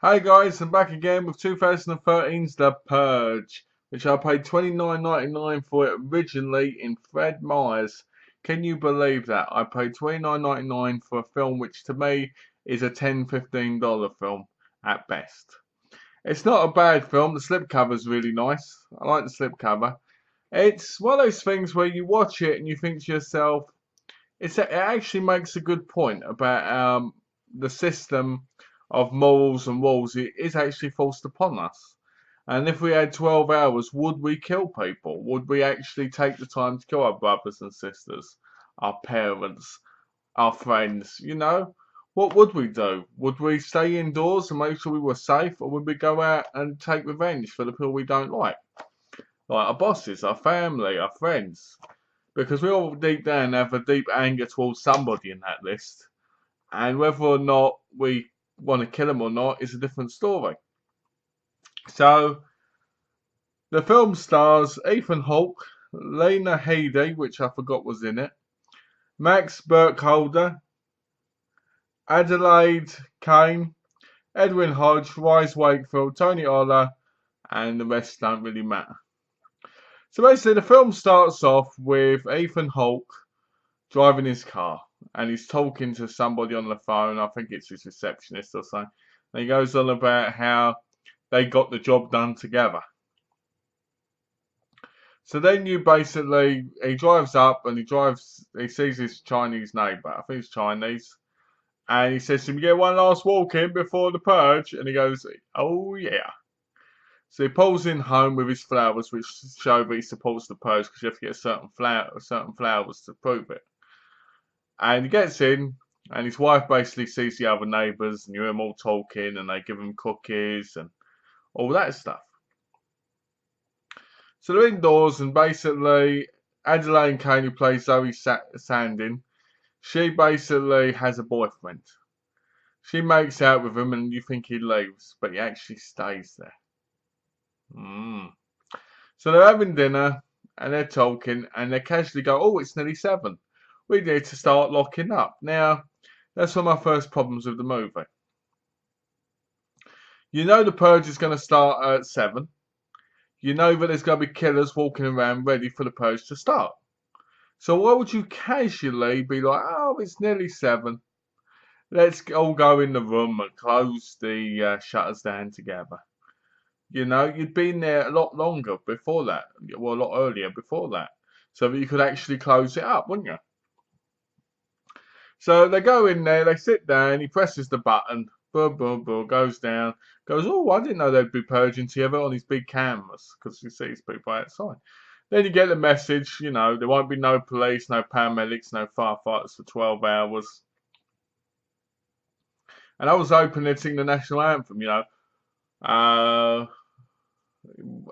Hi guys, I'm back again with 2013's The Purge, which I paid $29.99 for it originally in Fred Meyer's. Can you believe that? I paid $29.99 for a film which to me is a $10–15 film at best. It's not a bad film, the slipcover's really nice. I like the slipcover. It's one of those things where you watch it and you think to yourself, it actually makes a good point about the system of morals and rules is actually forced upon us. And if we had 12 hours, would we kill people? Would we actually take the time to kill our brothers and sisters, our parents, our friends? What would we do? Would we stay indoors and make sure we were safe, or would we go out and take revenge for the people we don't like our bosses, our family, our friends? Because we all deep down have a deep anger towards somebody in that list, and whether or not we want to kill him or not is a different story. So the film stars Ethan Hawke, Lena Headey, which I forgot was in it, Max Burkholder, Adelaide Kane, Edwin Hodge, Rhys Wakefield, Tony Oller, and the rest don't really matter. So basically the film starts off with Ethan Hawke driving his car, and he's talking to somebody on the phone. I think it's his receptionist or something. And he goes on about how they got the job done together. So then he drives up and he sees his Chinese neighbour. I think he's Chinese. And he says to him, "You get one last walk in before the purge?" And he goes, "Oh yeah." So he pulls in home with his flowers, which show that he supports the purge because you have to get certain flowers to prove it. And he gets in, and his wife basically sees the other neighbours, and you hear them all talking, and they give him cookies and all that stuff. So they're indoors, and basically Adelaide Kane, who plays Zoe Sandin, she basically has a boyfriend. She makes out with him, and you think he leaves, but he actually stays there. So they're having dinner, and they're talking, and they casually go, "Oh, it's nearly 7. We need to start locking up." Now, that's one of my first problems with the movie. You know the purge is going to start at 7. You know that there's going to be killers walking around ready for the purge to start. So why would you casually be like, "Oh, it's nearly 7. Let's all go in the room and close the shutters down together"? You'd been there a lot longer before that. Well, a lot earlier before that. So that you could actually close it up, wouldn't you? So they go in there, they sit down, he presses the button, boom, boom, boom, goes down, goes, "Oh, I didn't know they'd be purging together on these big cameras," because you see these people outside. Then you get the message, there won't be no police, no paramedics, no firefighters for 12 hours. And I was hoping they'd sing the national anthem,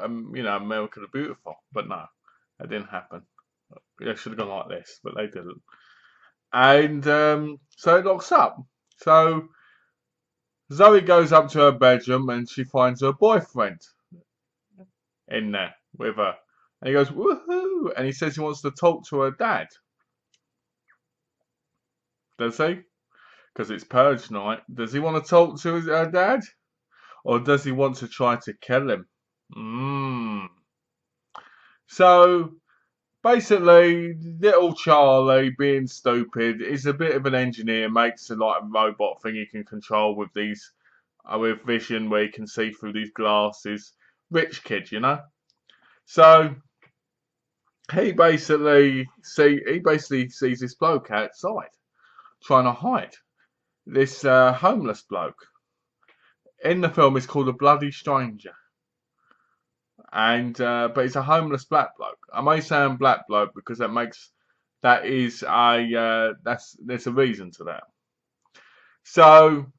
America the Beautiful, but no, that didn't happen. They should have gone like this, but they didn't. And so it locks up. So Zoe goes up to her bedroom and she finds her boyfriend in there with her. And he goes, "Woohoo!" And he says he wants to talk to her dad. Does he? Because it's purge night. Does he want to talk to her dad? Or does he want to try to kill him? So basically, little Charlie, being stupid, is a bit of an engineer, makes a robot thing he can control with with vision where he can see through these glasses. Rich kid, So he basically sees this bloke outside trying to hide. This homeless bloke. In the film, it's called a bloody stranger. And but it's a homeless black bloke. I may say I'm black bloke because there's a reason to that. So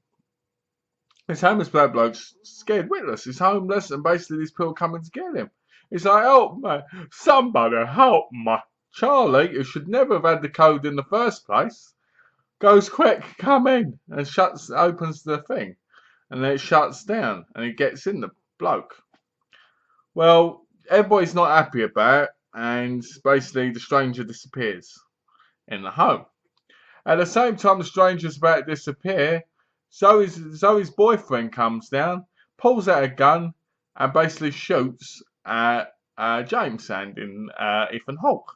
this homeless black bloke's scared witless. He's homeless, and basically these people coming to get him. He's like, "Help me! Somebody help me!" Charlie, who should never have had the code in the first place, goes, "Quick, come in!" and opens the thing, and then it shuts down, and he gets in the bloke. Well, everybody's not happy about it, and basically the stranger disappears in the home. At the same time the stranger's about to disappear, Zoe's boyfriend comes down, pulls out a gun, and basically shoots at James and Ethan Hawke.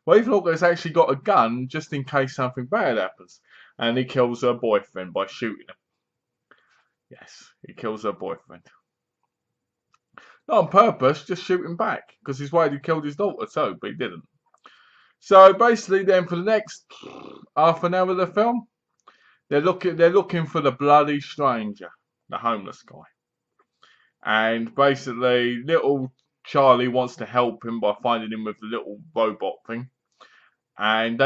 Well, Ethan Hawke has actually got a gun just in case something bad happens, and he kills her boyfriend by shooting him. Yes, he kills her boyfriend. Not on purpose, just shooting back, because he's worried he killed his daughter too, but he didn't. So basically, then for the next half an hour of the film, they're looking for the bloody stranger, the homeless guy, and basically, little Charlie wants to help him by finding him with the little robot thing, and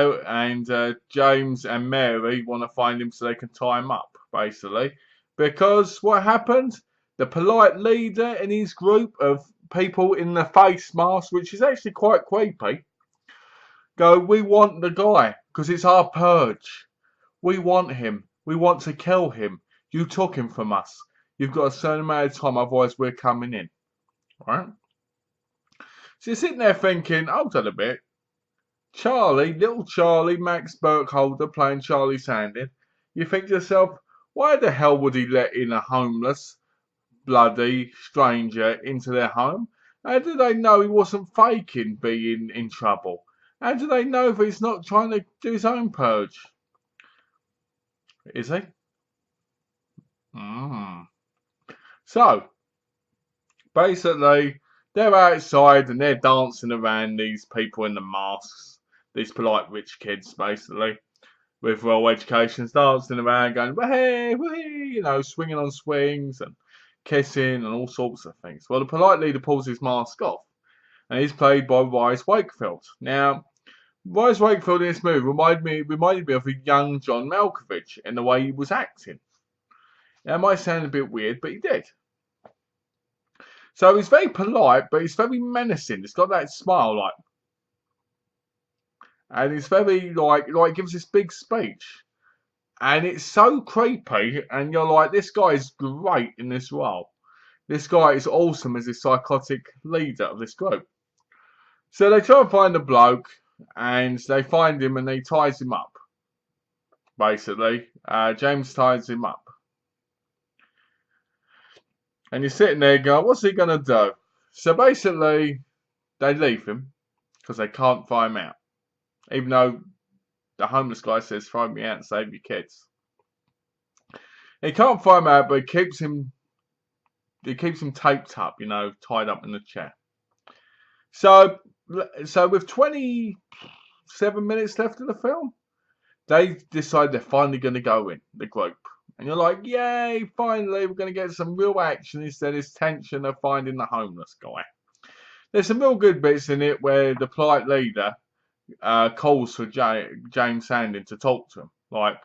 James and Mary want to find him so they can tie him up, basically, because what happened? The polite leader in his group of people in the face mask, which is actually quite creepy, go, we want the guy, because it's our purge. We want him. We want to kill him. You took him from us. You've got a certain amount of time, otherwise we're coming in. Right? So you're sitting there thinking, hold on a bit. Charlie, little Charlie, Max Burkholder playing Charlie Sandin. You think to yourself, why the hell would he let in a homeless, bloody stranger into their home? How do they know he wasn't faking being in trouble? How do they know that he's not trying to do his own purge? Is he? So, basically, they're outside and they're dancing around these people in the masks. These polite rich kids, basically, with royal educations, dancing around, going, hey, you know, swinging on swings and kissing and all sorts of things. Well, the polite leader pulls his mask off, and he's played by Rhys Wakefield. Now, Rhys Wakefield in this movie reminded me of a young John Malkovich in the way he was acting. Now, it might sound a bit weird, but he did. So he's very polite, but he's very menacing. He's got that smile, like, and he's very like gives this big speech, and it's so creepy. And you're like, this guy is great in this role. This guy is awesome as a psychotic leader of this group. So they try and find the bloke, and they find him, and they ties him up. Basically, James ties him up. And you're sitting there going, what's he going to do? So basically, they leave him because they can't find him out. Even though the homeless guy says, throw me out and save your kids. He can't find him out, but he keeps him taped up, you know, tied up in the chair. So with 27 minutes left of the film, they decide they're finally going to go in, the group. And you're like, yay, finally, we're going to get some real action instead of this tension of finding the homeless guy. There's some real good bits in it where the polite leader calls for James Sandin to talk to him. Like,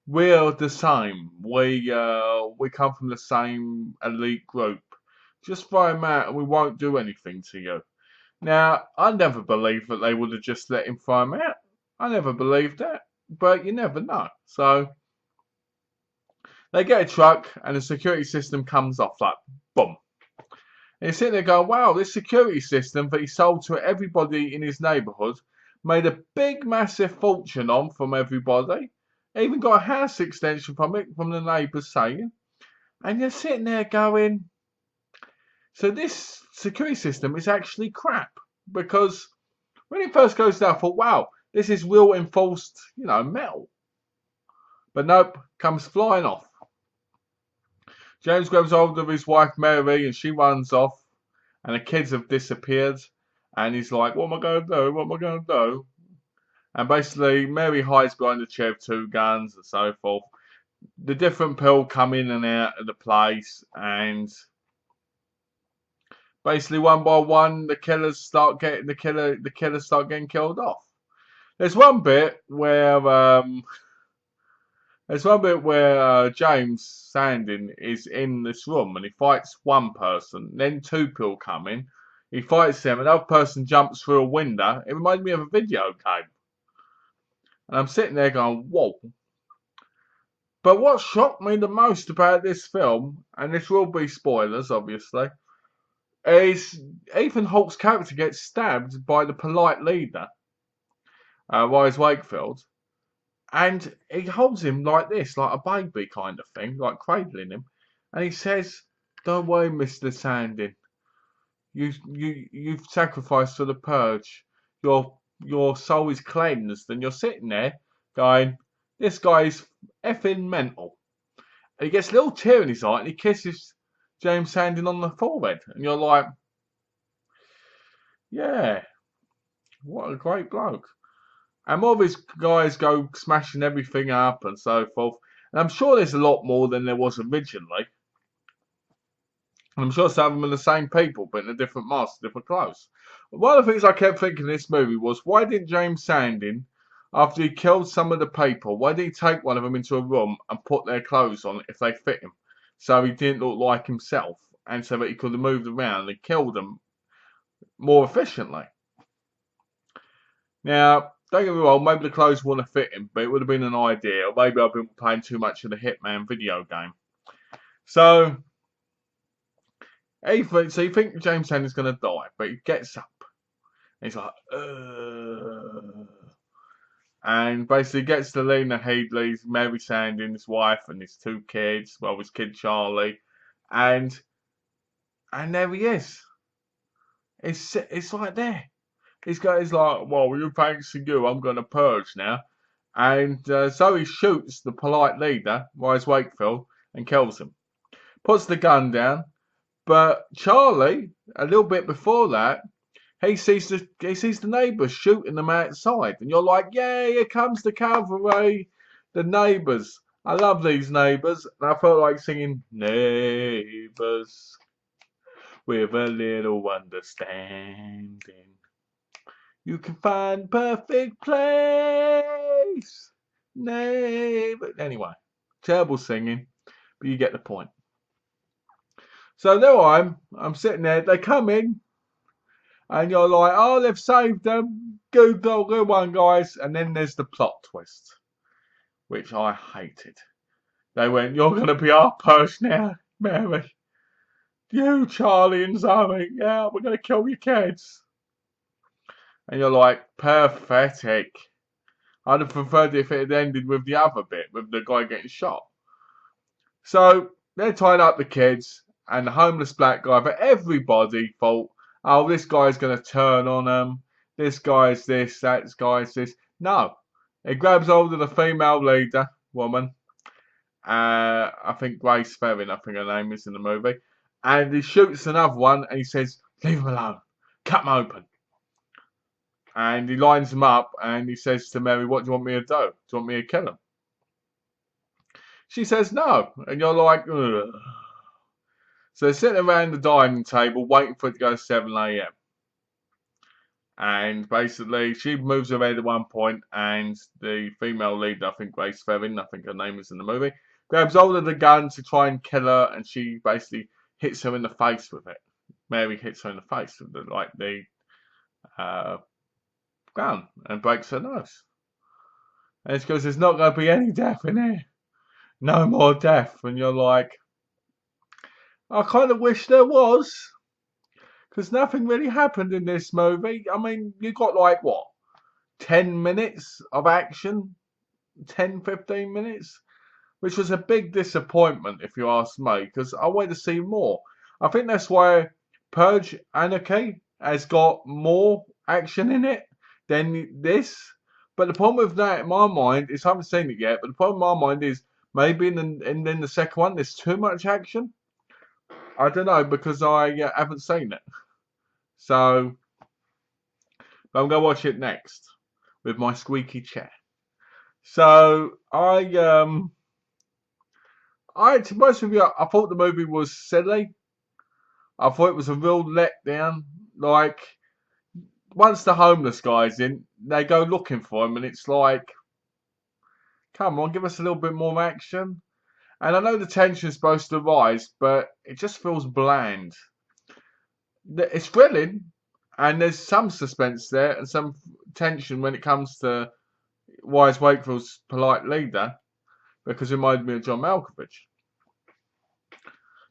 we're the same. We come from the same elite group. Just throw him out and we won't do anything to you. Now, I never believed that they would have just let him throw him out. I never believed that. But you never know. So they get a truck and the security system comes off like boom. And you're sitting there going, wow, this security system that he sold to everybody in his neighbourhood, made a big massive fortune on from everybody. Even got a house extension from it, from the neighbours saying. And you're sitting there going, so this security system is actually crap. Because when it first goes down, I thought, wow, this is real enforced, you know, metal. But nope, comes flying off. James grabs hold of his wife Mary and she runs off. And the kids have disappeared. And he's like, what am I going to do? What am I going to do? And basically, Mary hides behind the chair with 2 guns and so forth. The different people come in and out of the place. And basically, one by one, the killers start getting killed off. There's one bit where James Sandin is in this room and he fights one person. Then 2 people come in. He fights them. Another person jumps through a window. It reminds me of a video game. And I'm sitting there going, whoa. But what shocked me the most about this film, and this will be spoilers, obviously, is Ethan Hawke's character gets stabbed by the polite leader, Rhys Wakefield. And he holds him like this, like a baby kind of thing, like cradling him. And he says, "Don't worry, Mr. Sandin. You've sacrificed for the purge. Your soul is cleansed." And you're sitting there going, "This guy's effing mental." And he gets a little tear in his eye and he kisses James Sandin on the forehead. And you're like, yeah, what a great bloke. And more of his guys go smashing everything up and so forth. And I'm sure there's a lot more than there was originally. And I'm sure some of them are the same people, but in a different mask, different clothes. One of the things I kept thinking in this movie was, why didn't James Sandin, after he killed some of the people, why did he take one of them into a room and put their clothes on if they fit him? So he didn't look like himself, and so that he could have moved around and killed them more efficiently. Now, don't get me wrong, maybe the clothes wouldn't have fit him, but it would have been an idea. Or maybe I've been playing too much of the Hitman video game. So you think James Sandin's going to die, but he gets up. And he's like, and basically gets to Lena Headley's, Mary Sandin's wife, and his two kids. Well, his kid Charlie, and there he is. It's like there. He's like, well, you thanks to you, I'm going to purge now. And so he shoots the polite leader, Wise Wakefield, and kills him. Puts the gun down. But Charlie, a little bit before that, he sees the neighbours shooting them outside. And you're like, yeah, here comes the cavalry, the neighbours. I love these neighbours. And I felt like singing, neighbours, with a little understanding, you can find perfect place. Neighbor. Anyway, terrible singing, but you get the point. So there I'm sitting there, they come in, and you're like, oh, they've saved them. Good one, guys. And then there's the plot twist, which I hated. They went, you're going to be our purge now, Mary. You, Charlie and Zoe, yeah, we're going to kill your kids. And you're like, pathetic. I'd have preferred if it had ended with the other bit, with the guy getting shot. So they're tying up the kids, and the homeless black guy, but everybody thought, oh, this guy's going to turn on them. This guy's this, that guy's this. No. He grabs hold of the female leader, woman. I think Grace Ferrin, I think her name is in the movie. And he shoots another one, and he says, leave him alone. Cut him open. And he lines him up, and he says to Mary, what do you want me to do? Do you want me to kill him? She says no. And you're like, ugh. So they're sitting around the dining table, waiting for it to go 7 a.m. And basically, she moves her head at one point, and the female lead, I think Grace Ferrin, I think her name is in the movie, grabs hold of the gun to try and kill her, and she basically hits her in the face with it. Mary hits her in the face with the gun and breaks her nose. And she goes, there's not going to be any death in here. No more death. And you're like, I kind of wish there was. Because nothing really happened in this movie. I mean, you got like, what? 10 minutes of action? 10, 15 minutes? Which was a big disappointment, if you ask me. Because I wanted to see more. I think that's why Purge Anarchy has got more action in it than this. But the problem with that, in my mind, is I haven't seen it yet. But the problem in my mind is maybe in the second one, there's too much action. I don't know, because I haven't seen it. So I'm going to watch it next with my squeaky chair. So to be honest with you, I thought the movie was silly. I thought it was a real letdown. Like, once the homeless guy's in, they go looking for him, and it's like, come on, give us a little bit more action. And I know the tension's supposed to rise, but it just feels bland. It's thrilling, and there's some suspense there and some tension when it comes to Wise Wakefield's polite leader, because it reminded me of John Malkovich.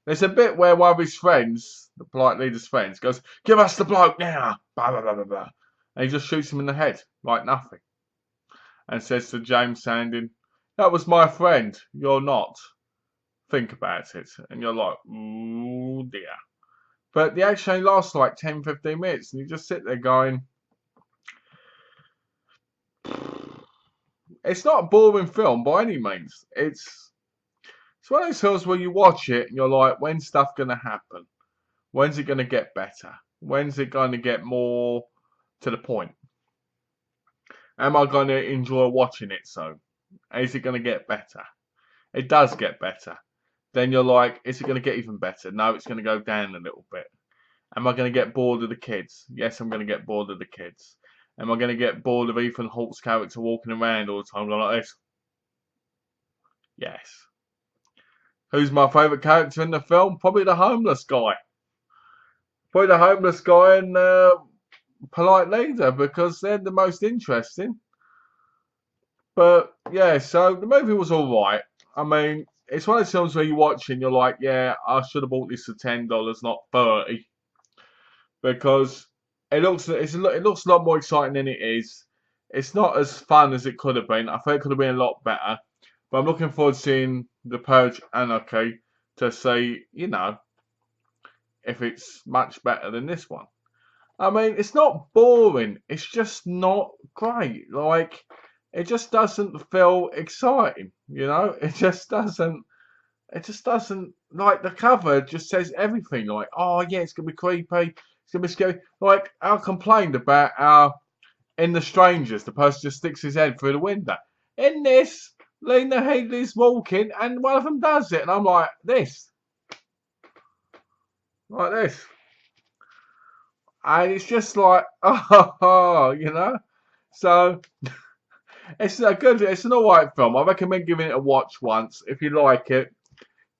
There's a bit where one of his friends, the polite leader's friends, goes, give us the bloke now, blah, blah, blah, blah, blah. And he just shoots him in the head, like nothing. and says to James Sandin, "That was my friend, you're not. Think about it." And you're like, "Ooh dear." But the action only lasts like 10-15 minutes, and you just sit there going, it's not a boring film by any means. It's one of those films where you watch it and you're like, when's stuff going to happen? When's it going to get better? When's it going to get more to the point? Am I going to enjoy watching it so? Is it going to get better? It does get better. Then you're like, is it going to get even better? No, it's going to go down a little bit. Am I going to get bored of the kids? Yes, I'm going to get bored of the kids. Am I going to get bored of Ethan Hawke's character walking around all the time going like this? Yes. Who's my favourite character in the film? Probably the homeless guy. Probably the homeless guy and Polite Leader, because they're the most interesting. But yeah, so the movie was alright. I mean, it's one of those films where you watch and you're like, yeah, I should have bought this for $10, not $30. Because it looks a lot more exciting than it is. It's not as fun as it could have been. I think it could have been a lot better. But I'm looking forward to seeing The Purge Anarchy to see, you know, if it's much better than this one. I mean, it's not boring. It's just not great. Like, it just doesn't feel exciting, you know? It just doesn't, like, the cover just says everything. Like, oh, yeah, it's going to be creepy. It's going to be scary. Like, I complained about how in The Strangers, the person just sticks his head through the window. In this, Lena Headey's walking, and one of them does it, and I'm like this, and it's just like, oh, you know. So it's an alright film. I recommend giving it a watch once. If you like it,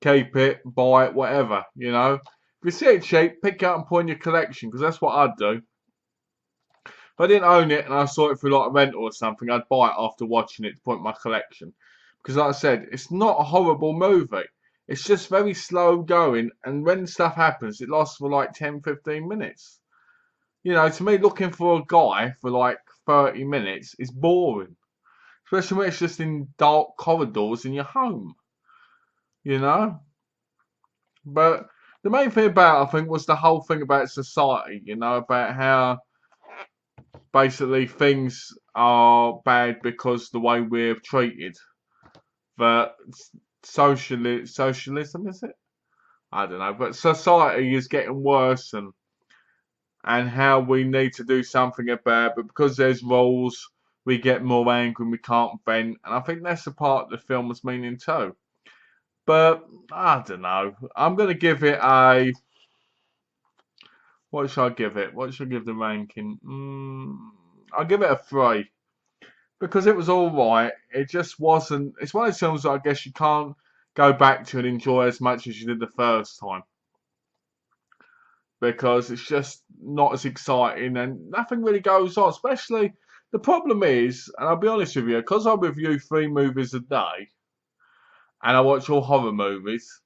keep it, buy it, whatever, you know. If you see it cheap, pick it up and put in your collection, because that's what I'd do. If I didn't own it and I saw it through like a rental or something, I'd buy it after watching it to put in my collection. Because like I said, it's not a horrible movie. It's just very slow going, and when stuff happens, it lasts for like 10-15 minutes. You know, to me, looking for a guy for like 30 minutes is boring. Especially when it's just in dark corridors in your home. You know? But the main thing about it, I think, was the whole thing about society. You know, about how basically things are bad because the way we're treated. But socialism, is it? I don't know. But society is getting worse, and how we need to do something about it. But because there's rules, we get more angry and we can't vent. And I think that's the part the film was meaning too. But I don't know. I'm going to give it a... What should I give it? What should I give the ranking? I'll give it a 3. Because it was alright. It just wasn't... It's one of those films that I guess you can't go back to and enjoy as much as you did the first time. Because it's just not as exciting and nothing really goes on. Especially, the problem is, and I'll be honest with you, because I review 3 movies a day, and I watch all horror movies,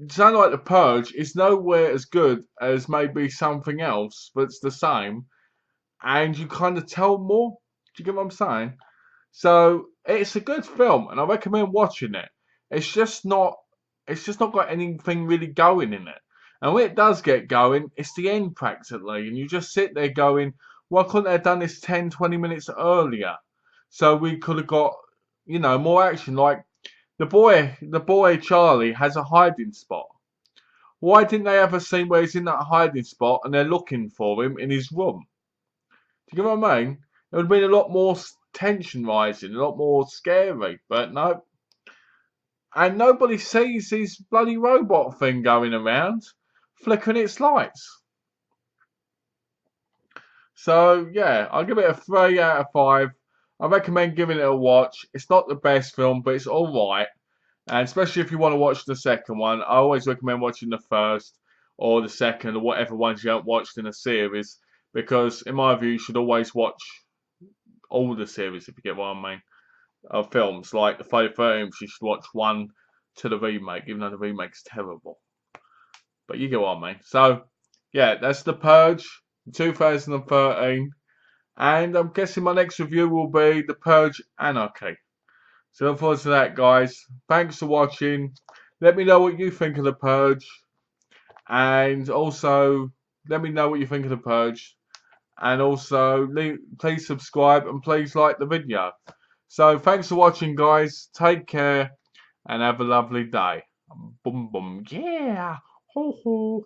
something like The Purge is nowhere as good as maybe something else that's the same, and you kind of tell more. Do you get what I'm saying? So it's a good film, and I recommend watching it. It's just not got anything really going in it. And when it does get going, it's the end practically, and you just sit there going, why couldn't they have done this 10-20 minutes earlier? So we could have got, you know, more action. Like the boy Charlie has a hiding spot. Why didn't they have a scene where he's in that hiding spot and they're looking for him in his room? Do you get what I mean? It would have been a lot more tension rising, a lot more scary, but no. And nobody sees his bloody robot thing going around, flickering its lights. So, yeah, I'll give it a 3 out of 5. I recommend giving it a watch. It's not the best film, but it's alright. And especially if you want to watch the second one, I always recommend watching the first or the second or whatever ones you haven't watched in a series. Because, in my view, you should always watch all the series, if you get what I mean, of films. Like the Friday the 13th, you should watch 1 to the remake, even though the remake's terrible. But you get what I mean. So, yeah, that's The Purge, 2013. And I'm guessing my next review will be The Purge Anarchy. So look forward to that, guys. Thanks for watching. Let me know what you think of The Purge. And also, let me know what you think of The Purge. And also, please subscribe and please like the video. So thanks for watching, guys. Take care and have a lovely day. Boom, boom. Yeah. Ho, ho.